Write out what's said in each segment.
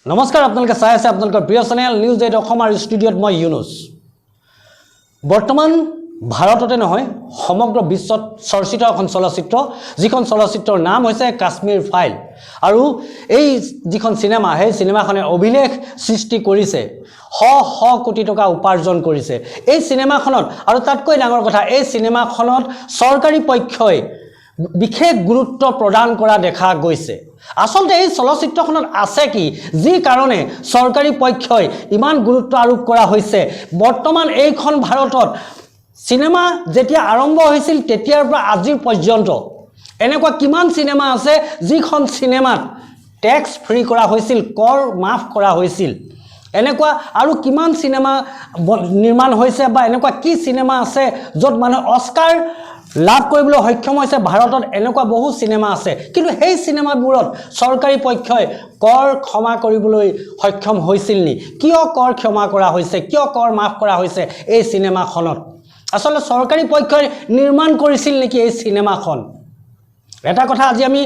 নমস্কাৰ আপোনালোকে চাই আছে আপোনালোকৰ প্ৰিয় চেনেল নিউজ 8 অসম আৰু ষ্টুডিঅ'ত মই ইউনুছ। বৰ্তমান ভাৰততে নহয় সমগ্ৰ বিশ্বত চৰ্চিত এখন চলচ্চিত্ৰ, যিখন চলচ্চিত্ৰৰ নাম হৈছে কাশ্মীৰ ফাইল। আৰু এই যিখন চিনেমা, সেই চিনেমাখনে অভিলেখ সৃষ্টি কৰিছে, শ শ কোটি টকা উপাৰ্জন কৰিছে এই চিনেমাখনত। আৰু তাতকৈ ডাঙৰ কথা, এই চিনেমাখনত চৰকাৰী পক্ষই বিশেষ গুৰুত্ব প্ৰদান কৰা দেখা গৈছে। আসলতে এই চলচ্চিত্ৰখনত আছে কি, যি কাৰণে চৰকাৰী পক্ষই ইমান গুৰুত্ব আৰোপ কৰা হৈছে। বৰ্তমান এইখন ভাৰতত চিনেমা যেতিয়া আৰম্ভ হৈছিল তেতিয়াৰ পৰা আজিৰ পৰ্যন্ত এনেকুৱা কিমান চিনেমা আছে যিখন চিনেমাত টেক্স ফ্ৰী কৰা হৈছিল, কৰ মাফ কৰা হৈছিল। এনেকুৱা আৰু কিমান চিনেমা নিৰ্মাণ হৈছে বা এনেকুৱা কি চিনেমা আছে য'ত মানুহে অস্কাৰ লাভ কৰিবলৈ সক্ষম হৈছে। ভাৰতত এনেকুৱা বহু চিনেমা আছে, কিন্তু সেই চিনেমাবোৰত চৰকাৰী পক্ষই কৰ ক্ষমা কৰিবলৈ সক্ষম হৈছিল নি? কিয় কৰ ক্ষমা কৰা হৈছে, কিয় কৰ মাফ কৰা হৈছে এই চিনেমাখনত? আচলতে চৰকাৰী পক্ষই নিৰ্মাণ কৰিছিল নেকি এই চিনেমাখন? এটা কথা আজি আমি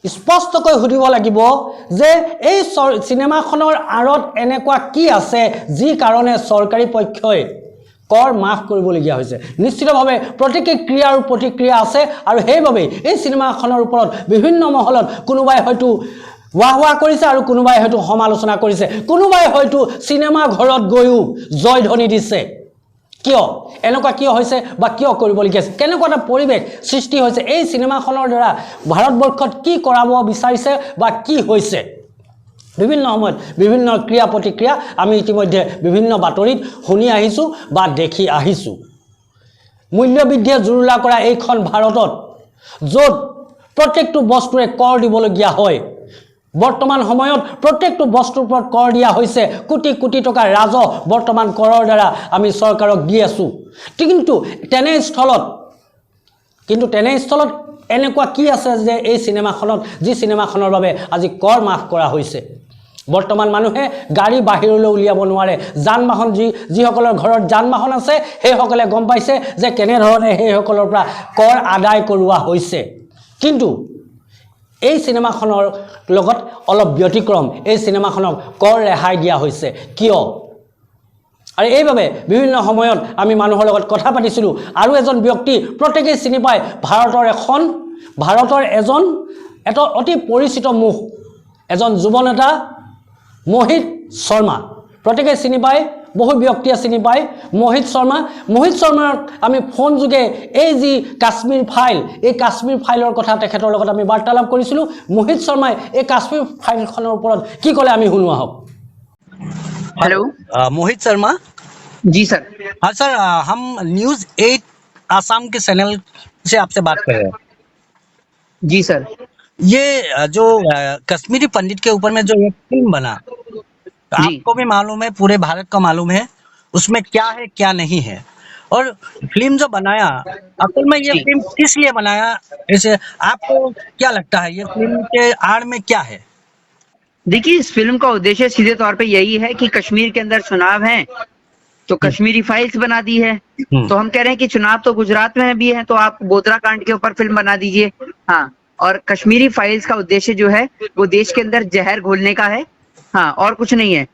স্পষ্টকৈ সুধিব লাগিব যে এই চিনেমাখনৰ আঁৰত এনেকুৱা কি আছে যি কাৰণে চৰকাৰী পক্ষই কৰ মাফ কৰিবলগীয়া হৈছে। নিশ্চিতভাৱে প্ৰতিক্ৰিয়া ক্ৰিয়া আৰু প্ৰতিক্ৰিয়া আছে, আৰু সেইবাবেই এই চিনেমাখনৰ ওপৰত বিভিন্ন মহলত কোনোবাই হয়তো ৱাহ ৱাহ কৰিছে আৰু কোনোবাই হয়তো সমালোচনা কৰিছে, কোনোবাই হয়তো চিনেমা ঘৰত গৈও জয়ধ্বনি দিছে। কিয় এনেকুৱা কিয় হৈছে বা কিয় কৰিবলগীয়া আছে, কেনেকুৱা এটা পৰিৱেশ সৃষ্টি হৈছে এই চিনেমাখনৰ দ্বাৰা? ভাৰতবৰ্ষত কি কৰাব বিচাৰিছে বা কি হৈছে? বিভিন্ন সময়ত বিভিন্ন ক্ৰিয়া প্ৰতিক্ৰিয়া আমি ইতিমধ্যে বিভিন্ন বাতৰিত শুনি আহিছোঁ বা দেখি আহিছোঁ। মূল্যবৃদ্ধিয়ে জুৰুলা কৰা এইখন ভাৰতত, য'ত প্ৰত্যেকটো বস্তুৰে কৰ দিবলগীয়া হয়, বৰ্তমান সময়ত প্ৰত্যেকটো বস্তুৰ ওপৰত কৰ দিয়া হৈছে। কোটি কোটি টকা ৰাজহ বৰ্তমান কৰৰ দ্বাৰা আমি চৰকাৰক দি আছোঁ। কিন্তু তেনেস্থলত এনেকুৱা কি আছে যে এই চিনেমাখনত, যি চিনেমাখনৰ বাবে আজি কৰ মাফ কৰা হৈছে? বৰ্তমান মানুহে গাড়ী বাহিৰলৈ উলিয়াব নোৱাৰে। যান বাহন যিসকলৰ ঘৰত যান বাহন আছে সেইসকলে গম পাইছে যে কেনেধৰণে সেইসকলৰ পৰা কৰ আদায় কৰোৱা হৈছে। কিন্তু এই চিনেমাখনৰ লগত অলপ ব্যতিক্ৰম, এই চিনেমাখনক কৰ ৰেহাই দিয়া হৈছে। কিয়? আৰু এইবাবে বিভিন্ন সময়ত আমি মানুহৰ লগত কথা পাতিছিলোঁ। আৰু এজন ব্যক্তি প্ৰত্যেকেই চিনি পায়, ভাৰতৰ এজন অতি পৰিচিত মুখ, এজন যুৱ নেতা মোহিত শৰ্মা। প্ৰত্যেকেই চিনি পায়, বহু ব্যক্তিয়ে চিনি পায় মোহিত শৰ্মা। মোহিত শৰ্মাক আমি ফোন যোগে এই যি কাশ্মীৰ ফাইল, এই কাশ্মীৰ ফাইলৰ কথা তেখেতৰ লগত আমি বাৰ্তালাপ কৰিছিলোঁ। মোহিত শৰ্মাই এই কাশ্মীৰ ফাইলখনৰ ওপৰত কি ক'লে আমি শুনো আহক। Hello Mohit Sharma ji sir. हाँ सर, हम न्यूज़ 8 आसाम के चैनल से आपसे बात कर रहे हैं। जी सर। ये जो कश्मीरी पंडित के ऊपर में जो ये फिल्म बना, आपको भी मालूम है, पूरे भारत का मालूम है उसमें क्या है क्या नहीं है। और फिल्म जो बनाया, असल में ये फिल्म किस लिए बनाया, इसे आपको क्या लगता है ये फिल्म के आड़ में क्या है? देखिए, इस फिल्म का उद्देश्य सीधे तौर पे यही है कि कश्मीर के अंदर चुनाव हैं तो कश्मीरी फाइल्स बना दी है। तो हम कह रहे हैं कि चुनाव तो गुजरात में भी है, तो आप गोधरा कांड के ऊपर फिल्म बना दीजिए। हाँ, और कश्मीरी फाइल्स का उद्देश्य जो है वो देश के अंदर जहर घोलने का है। हाँ, और कुछ नहीं है।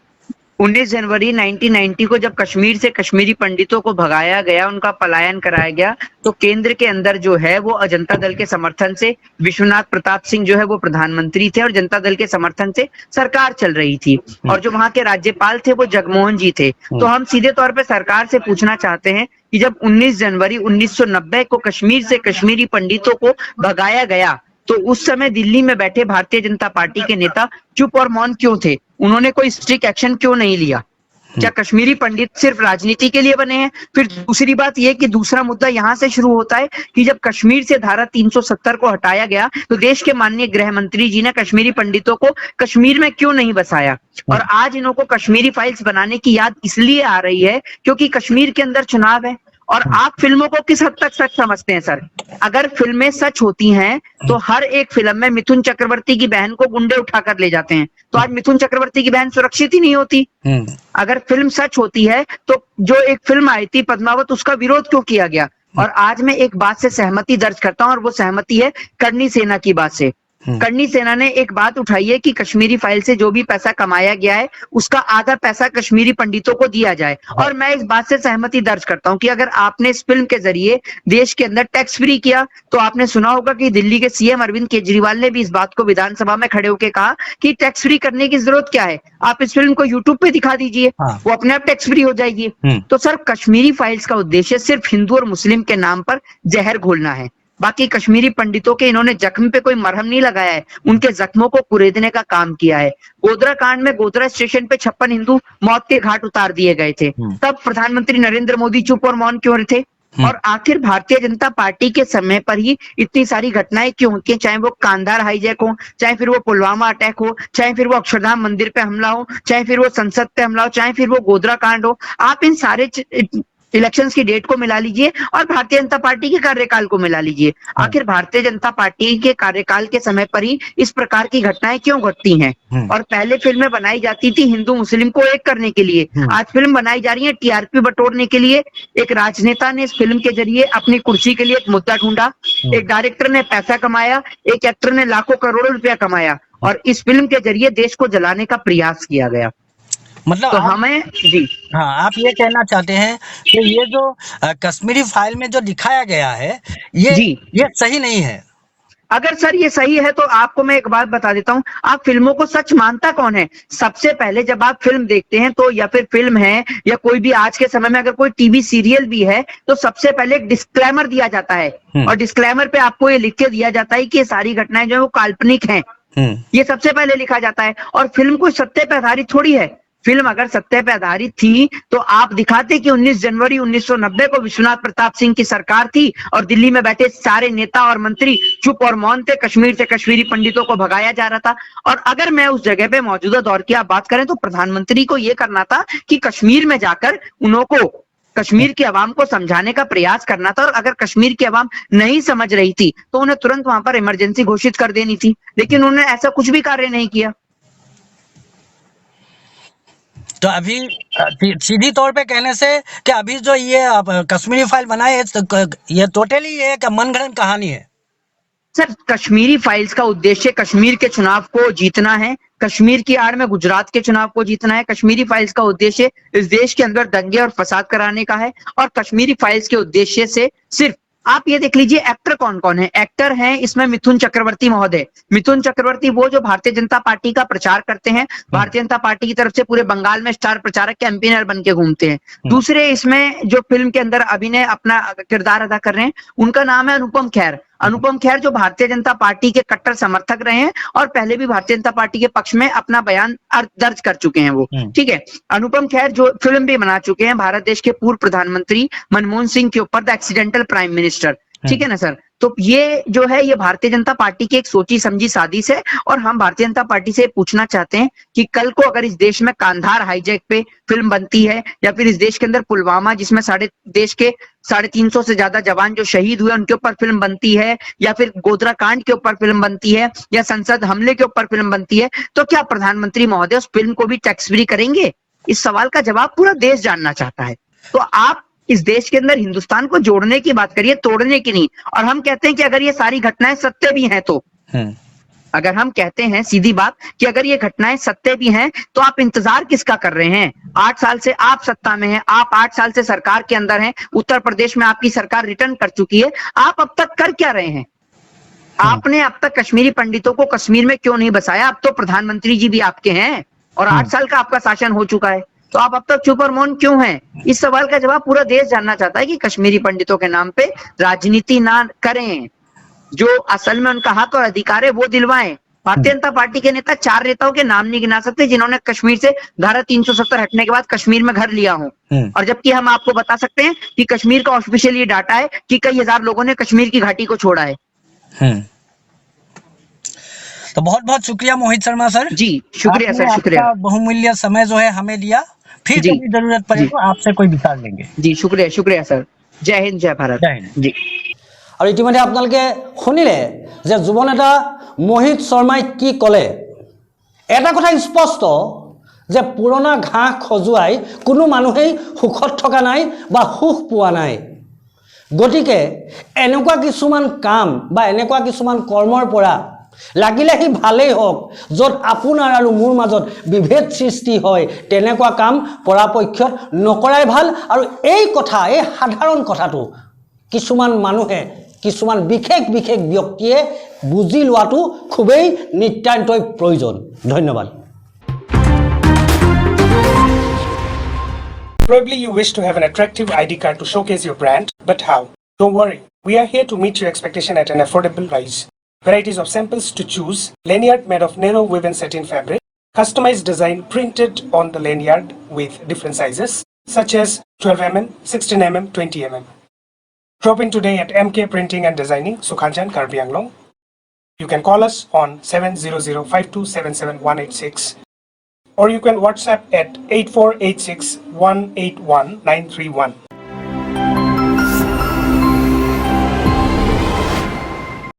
19 जनवरी 1990 को जब कश्मीर से कश्मीरी पंडितों को भगाया गया, उनका पलायन कराया गया, तो केंद्र के अंदर जो है वो जनता दल के समर्थन से विश्वनाथ प्रताप सिंह जो है वो प्रधानमंत्री थे और जनता दल के समर्थन से सरकार चल रही थी। और जो वहां के राज्यपाल थे वो जगमोहन जी थे। तो हम सीधे तौर पे सरकार से पूछना चाहते हैं कि जब 19 जनवरी 1990 को कश्मीर से कश्मीरी पंडितों को भगाया गया, तो उस समय दिल्ली में बैठे भारतीय जनता पार्टी के नेता चुप और मौन क्यों थे? उन्होंने कोई स्ट्रिक्ट एक्शन क्यों नहीं लिया? क्या कश्मीरी पंडित सिर्फ राजनीति के लिए बने हैं? फिर दूसरी बात यह कि दूसरा मुद्दा यहां से शुरू होता है कि जब कश्मीर से धारा 370 को हटाया गया तो देश के माननीय गृह मंत्री जी ने कश्मीरी पंडितों को कश्मीर में क्यों नहीं बसाया? और आज इनको कश्मीरी फाइल्स बनाने की याद इसलिए आ रही है क्योंकि कश्मीर के अंदर चुनाव है। और आप फिल्मों को किस हद तक सच समझते हैं सर? अगर फिल्में सच होती हैं तो हर एक फिल्म में मिथुन चक्रवर्ती की बहन को गुंडे उठाकर ले जाते हैं, तो आज मिथुन चक्रवर्ती की बहन सुरक्षित ही नहीं होती। अगर फिल्म सच होती है तो जो एक फिल्म आई थी पद्मावत, उसका विरोध क्यों किया गया? और आज मैं एक बात से सहमति दर्ज करता हूं और वो सहमति है करणी सेना की बात से। करनी सेना ने एक बात उठाई है कि कश्मीरी फाइल से जो भी पैसा कमाया गया है उसका आधा पैसा कश्मीरी पंडितों को दिया जाए। और मैं इस बात से सहमति दर्ज करता हूं कि अगर आपने इस फिल्म के जरिए देश के अंदर टैक्स फ्री किया, तो आपने सुना होगा कि दिल्ली के सीएम अरविंद केजरीवाल ने भी इस बात को विधानसभा में खड़े होकर कहा कि टैक्स फ्री करने की जरूरत क्या है, आप इस फिल्म को यूट्यूब पे दिखा दीजिए, वो अपने आप टैक्स फ्री हो जाएगी। तो सर, कश्मीरी फाइल्स का उद्देश्य सिर्फ हिंदू और मुस्लिम के नाम पर जहर घोलना है। बाकी कश्मीरी पंडितों के इन्होंने जख्म पे कोई मरहम नहीं लगाया है, उनके जख्मों को कुरेदने का काम किया है। गोधरा कांड में गोधरा स्टेशन पे 56 हिंदू मौत के घाट उतार दिए गए थे, तब प्रधानमंत्री नरेंद्र मोदी चुप और मौन क्यों थे? और आखिर भारतीय जनता पार्टी के समय पर ही इतनी सारी घटनाएं क्यों होती हैं, चाहे वो कांधार हाईजैक हो, चाहे फिर वो पुलवामा अटैक हो, चाहे फिर वो अक्षरधाम मंदिर पे हमला हो, चाहे फिर वो संसद पे हमला हो, चाहे फिर वो गोधरा कांड हो। आप इन सारे इलेक्शंस की डेट को मिला लीजिए और भारतीय जनता पार्टी के कार्यकाल को मिला लीजिए। आखिर भारतीय जनता पार्टी के कार्यकाल के समय पर ही इस प्रकार की घटनाएं क्यों घटती हैं? और पहले फिल्में बनाई जाती थी हिंदू मुस्लिम को एक करने के लिए, आज फिल्म बनाई जा रही है टीआरपी बटोरने के लिए। एक राजनेता ने इस फिल्म के जरिए अपनी कुर्सी के लिए एक मुद्दा ढूंढा, एक डायरेक्टर ने पैसा कमाया, एक एक्टर ने लाखों करोड़ों रुपया कमाया और इस फिल्म के जरिए देश को जलाने का प्रयास किया गया। मतलब तो हमें जी हाँ, आप ये कहना चाहते हैं कि ये जो कश्मीरी फाइल में जो दिखाया गया है ये सही नहीं है? अगर सर ये सही है तो आपको मैं एक बात बता देता हूं, आप फिल्मों को सच मानता कौन है? सबसे पहले जब आप फिल्म देखते हैं तो, या फिर फिल्म है या कोई भी आज के समय में अगर कोई टीवी सीरियल भी है, तो सबसे पहले एक डिस्क्लेमर दिया जाता है और डिस्क्लेमर पे आपको ये लिख के दिया जाता है कि ये सारी घटनाएं जो है वो काल्पनिक हैं। ये सबसे पहले लिखा जाता है। और फिल्म कोई सत्य पे आधारित थोड़ी है। फिल्म अगर सत्य पे आधारित थी तो आप दिखाते कि 19 जनवरी 1990 को विश्वनाथ प्रताप सिंह की सरकार थी और दिल्ली में बैठे सारे नेता और मंत्री चुप और मौन थे, कश्मीर से कश्मीरी पंडितों को भगाया जा रहा था। और अगर मैं उस जगह पे मौजूदा दौर की आप बात करें तो प्रधानमंत्री को यह करना था कि कश्मीर में जाकर उनको कश्मीर की आवाम को समझाने का प्रयास करना था। और अगर कश्मीर की आवाम नहीं समझ रही थी तो उन्हें तुरंत वहां पर इमरजेंसी घोषित कर देनी थी, लेकिन उन्होंने ऐसा कुछ भी कार्य नहीं किया। तो अभी सीधी तौर पे कहने से कि अभी जो ये कश्मीरी फाइल बनाए ये टोटली एक मनगढ़ंत कहानी है। सर, कश्मीरी फाइल्स का उद्देश्य कश्मीर के चुनाव को जीतना है, कश्मीर की आड़ में गुजरात के चुनाव को जीतना है। कश्मीरी फाइल्स का उद्देश्य इस देश के अंदर दंगे और फसाद कराने का है। और कश्मीरी फाइल्स के उद्देश्य से सिर्फ आप ये देख लीजिए एक्टर कौन कौन है। एक्टर हैं इसमें मिथुन चक्रवर्ती महोदय। मिथुन चक्रवर्ती वो जो भारतीय जनता पार्टी का प्रचार करते हैं, भारतीय जनता पार्टी की तरफ से पूरे बंगाल में स्टार प्रचारक कैंपेनर बन के घूमते हैं। दूसरे इसमें जो फिल्म के अंदर अभिनय अपना किरदार अदा कर रहे हैं, उनका नाम है अनुपम खेर। अनुपम खेर जो भारतीय जनता पार्टी के कट्टर समर्थक रहे हैं और पहले भी भारतीय जनता पार्टी के पक्ष में अपना बयान दर्ज कर चुके हैं वो, ठीक है। अनुपम खेर जो फिल्म भी बना चुके हैं भारत देश के पूर्व प्रधानमंत्री मनमोहन सिंह के ऊपर, द एक्सीडेंटल प्राइम मिनिस्टर, ठीक है ना सर। तो ये जो है ये भारतीय जनता पार्टी की एक सोची समझी साजिश है। और हम भारतीय जनता पार्टी से पूछना चाहते हैं कि कल को अगर इस देश में कांधार हाईजैक पे फिल्म बनती है, या फिर इस देश के अंदर पुलवामा जिसमें देश के 350 से ज्यादा जवान जो शहीद हुए उनके ऊपर फिल्म बनती है, या फिर गोधरा कांड के ऊपर फिल्म बनती है, या संसद हमले के ऊपर फिल्म बनती है, तो क्या प्रधानमंत्री महोदय उस फिल्म को भी टैक्स फ्री करेंगे? इस सवाल का जवाब पूरा देश जानना चाहता है। तो आप इस देश के अंदर हिंदुस्तान को जोड़ने की बात करिए, तोड़ने की नहीं। और हम कहते हैं कि अगर ये सारी घटनाएं सत्य भी हैं तो, अगर हम कहते हैं सीधी बात कि अगर ये घटनाएं सत्य भी हैं तो आप इंतजार किसका कर रहे हैं? 8 साल से आप सत्ता में हैं, आप 8 साल से सरकार के अंदर हैं, उत्तर प्रदेश में आपकी सरकार रिटर्न कर चुकी है, आप अब तक कर क्या रहे हैं? आपने अब तक कश्मीरी पंडितों को कश्मीर में क्यों नहीं बसाया? अब तो प्रधानमंत्री जी भी आपके हैं और 8 साल का आपका शासन हो चुका है, तो आप अब तक चुप और मौन क्यों हैं? इस सवाल का जवाब पूरा देश जानना चाहता है कि कश्मीरी पंडितों के नाम पे राजनीति ना करें, जो असल में उनका हक और अधिकार है वो दिलवाएं। भारतीय जनता पार्टी के नेता 4 नेताओं के नाम नहीं गिना सकते जिन्होंने कश्मीर से धारा 370 हटने के बाद कश्मीर में घर लिया हो, और जबकि हम आपको बता सकते हैं कि कश्मीर का ऑफिशियल ये डाटा है कि कई हजार लोगों ने कश्मीर की घाटी को छोड़ा है। तो बहुत बहुत शुक्रिया मोहित शर्मा सर। जी शुक्रिया सर, शुक्रिया। बहुमूल्य समय जो है हमें दिया, फिर कभी जरूरत पड़े तो आपसे कोई विचार लेंगे। जी शुक्रिया, शुक्रिया सर। जय हिंद, जय भारत। जय हिंद जी। और इतिमध्ये आपनालोके शुनिले जे युव नेता मोहित शर्माई की कले। এটা কথা স্পষ্ট যে পুৰণা ঘাঁহ খজুৱাই কোনো মানুহেই সুখত থকা নাই বা সুখ পোৱা নাই। গতিকে এনেকুৱা কিছুমান কাম বা এনেকুৱা কিছুমান কৰ্মৰ পৰা লাগিলে সি ভালেই হওক, য'ত আপোনাৰ আৰু মোৰ মাজত বিভেদ সৃষ্টি হয় তেনেকুৱা কাম পৰাপক্ষত নকৰাই ভাল। আৰু এই কথা, এই সাধাৰণ কথাটো কিছুমান মানুহে, কিছুমান বিশেষ বিশেষ ব্যক্তিয়ে বুজি লোৱাটো খুবেই নিতান্তই প্ৰয়োজন। ধন্যবাদ। Probably you wish to have an attractive ID card to showcase your brand, but how? Don't worry, we are here to meet your expectation at an affordable price. Varieties of samples to choose, lanyard made of narrow woven satin fabric, customized design printed on the lanyard with different sizes, such as 12mm, 16mm, 20mm. Drop in today at MK Printing and Designing, Sukhanjan, Karbi Anglong. You can call us on 700-5277-186, or you can WhatsApp at 8486-181-931.